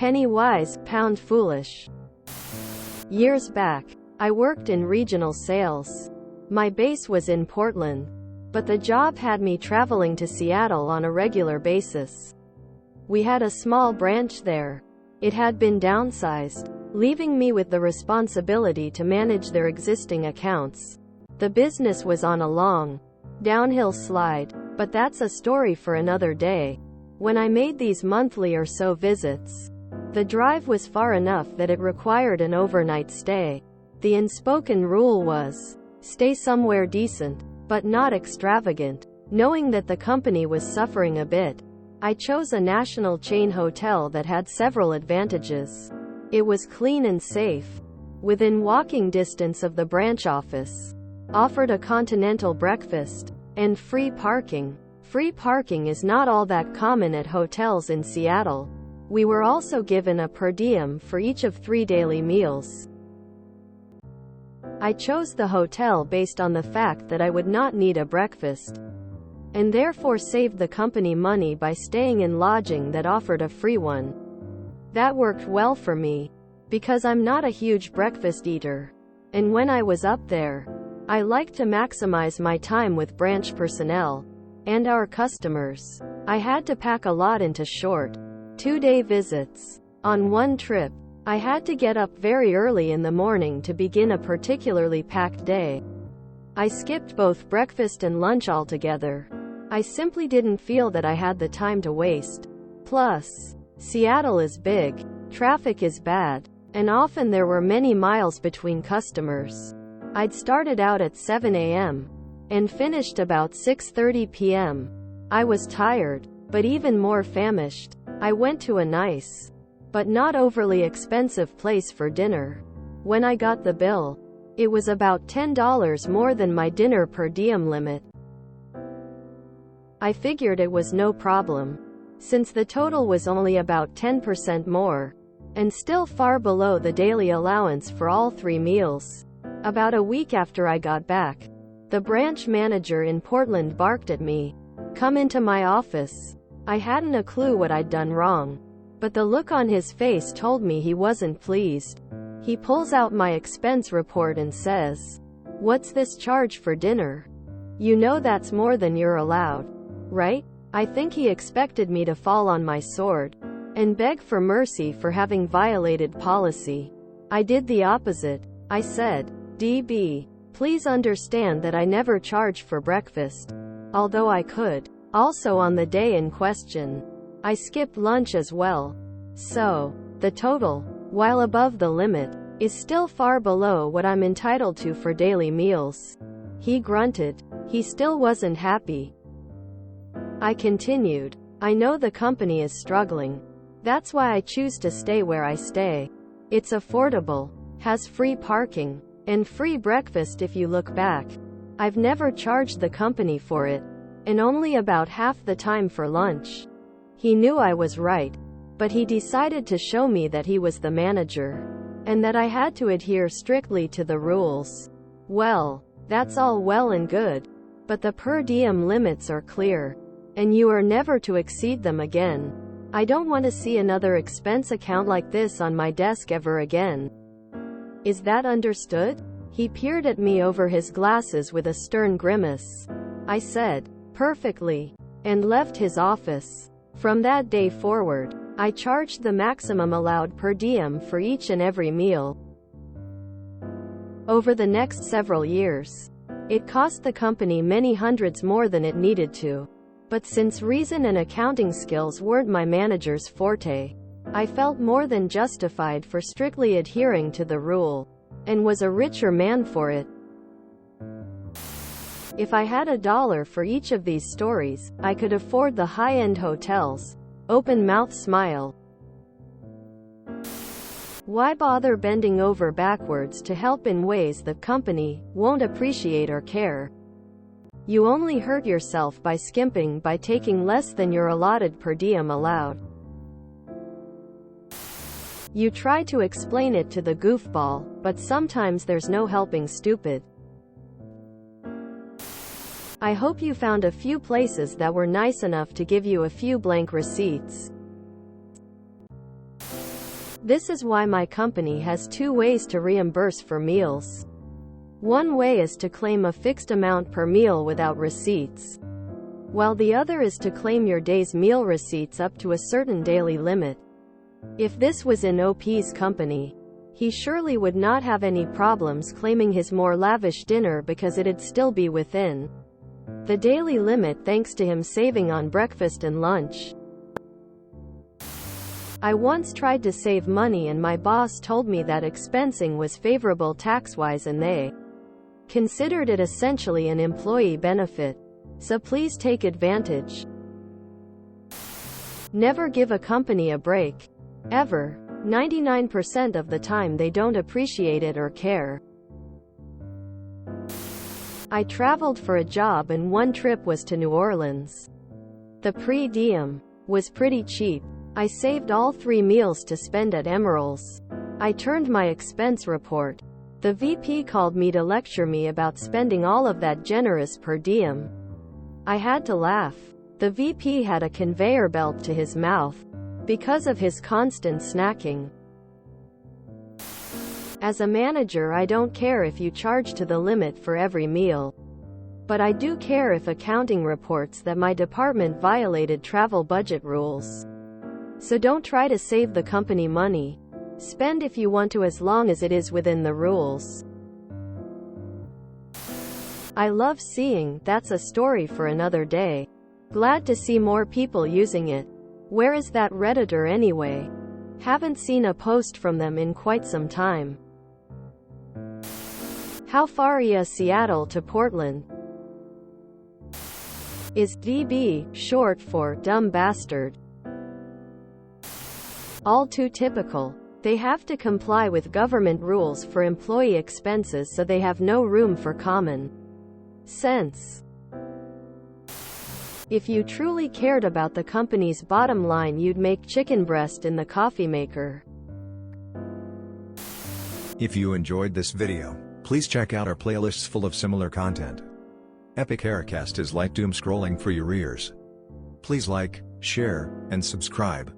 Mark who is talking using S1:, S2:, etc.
S1: Penny wise, pound foolish. Years back, I worked in regional sales. My base was in Portland, but the job had me traveling to Seattle on a regular basis. We had a small branch there. It had been downsized, leaving me with the responsibility to manage their existing accounts. The business was on a long, downhill slide, but that's a story for another day. When I made these monthly or so visits, the drive was far enough that it required an overnight stay. The unspoken rule was, stay somewhere decent, but not extravagant. Knowing that the company was suffering a bit, I chose a national chain hotel that had several advantages. It was clean and safe, within walking distance of the branch office, offered a continental breakfast, and free parking. Free parking is not all that common at hotels in Seattle. We were also given a per diem for each of 3 daily meals. I chose the hotel based on the fact that I would not need a breakfast, and therefore saved the company money by staying in lodging that offered a free one. That worked well for me, because I'm not a huge breakfast eater. And when I was up there, I liked to maximize my time with branch personnel and our customers. I had to pack a lot into short, 2-day visits. On one trip, I had to get up very early in the morning to begin a particularly packed day. I skipped both breakfast and lunch altogether. I simply didn't feel that I had the time to waste. Plus, Seattle is big, traffic is bad, and often there were many miles between customers. I'd started out at 7 a.m. and finished about 6:30 p.m. I was tired, but even more famished. I went to a nice, but not overly expensive place for dinner. When I got the bill, it was about $10 more than my dinner per diem limit. I figured it was no problem, since the total was only about 10% more, and still far below the daily allowance for all 3 meals. About a week after I got back, the branch manager in Portland barked at me, "Come into my office." I hadn't a clue what I'd done wrong, but the look on his face told me he wasn't pleased. He pulls out my expense report and says, "What's this charge for dinner? You know that's more than you're allowed, right?" I think he expected me to fall on my sword and beg for mercy for having violated policy. I did the opposite. I said, "DB, please understand that I never charge for breakfast, although I could." Also on the day in question, I skipped lunch as well. So, the total, while above the limit, is still far below what I'm entitled to for daily meals. He grunted. He still wasn't happy. I continued, "I know the company is struggling. That's why I choose to stay where I stay. It's affordable, has free parking, and free breakfast if you look back. I've never charged the company for it, and only about half the time for lunch." He knew I was right, but he decided to show me that he was the manager, and that I had to adhere strictly to the rules. Well, that's all well and good, but the per diem limits are clear, and you are never to exceed them again. I don't want to see another expense account like this on my desk ever again. Is that understood? He peered at me over his glasses with a stern grimace. I said, "Perfectly," and left his office. From that day forward, I charged the maximum allowed per diem for each and every meal. Over the next several years, it cost the company many hundreds more than it needed to. But since reason and accounting skills weren't my manager's forte, I felt more than justified for strictly adhering to the rule, and was a richer man for it. If I had $1 for each of these stories, I could afford the high-end hotels. Open mouth smile. Why bother bending over backwards to help in ways the company won't appreciate or care? You only hurt yourself by skimping, by taking less than your allotted per diem allowed. You try to explain it to the goofball, but sometimes there's no helping stupid. I hope you found a few places that were nice enough to give you a few blank receipts. This is why my company has two ways to reimburse for meals. One way is to claim a fixed amount per meal without receipts, while the other is to claim your day's meal receipts up to a certain daily limit. If this was in OP's company, he surely would not have any problems claiming his more lavish dinner because it'd still be within the daily limit thanks to him saving on breakfast and lunch. I once tried to save money and my boss told me that expensing was favorable tax-wise and they considered it essentially an employee benefit. So please take advantage. Never give a company a break. Ever. 99% of the time they don't appreciate it or care. I traveled for a job and one trip was to New Orleans. The per diem was pretty cheap. I saved all 3 meals to spend at Emeril's. I turned my expense report. The VP called me to lecture me about spending all of that generous per diem. I had to laugh. The VP had a conveyor belt to his mouth because of his constant snacking. As a manager, I don't care if you charge to the limit for every meal. But I do care if accounting reports that my department violated travel budget rules. So don't try to save the company money. Spend if you want to, as long as it is within the rules. I love seeing "That's a story for another day." Glad to see more people using it. Where is that Redditor anyway? Haven't seen a post from them in quite some time. How far is Seattle to Portland? Is DB short for dumb bastard? All too typical. They have to comply with government rules for employee expenses, so they have no room for common sense. If you truly cared about the company's bottom line, you'd make chicken breast in the coffee maker.
S2: If you enjoyed this video, please check out our playlists full of similar content. Epic Haircast is like doom scrolling for your ears. Please like, share, and subscribe.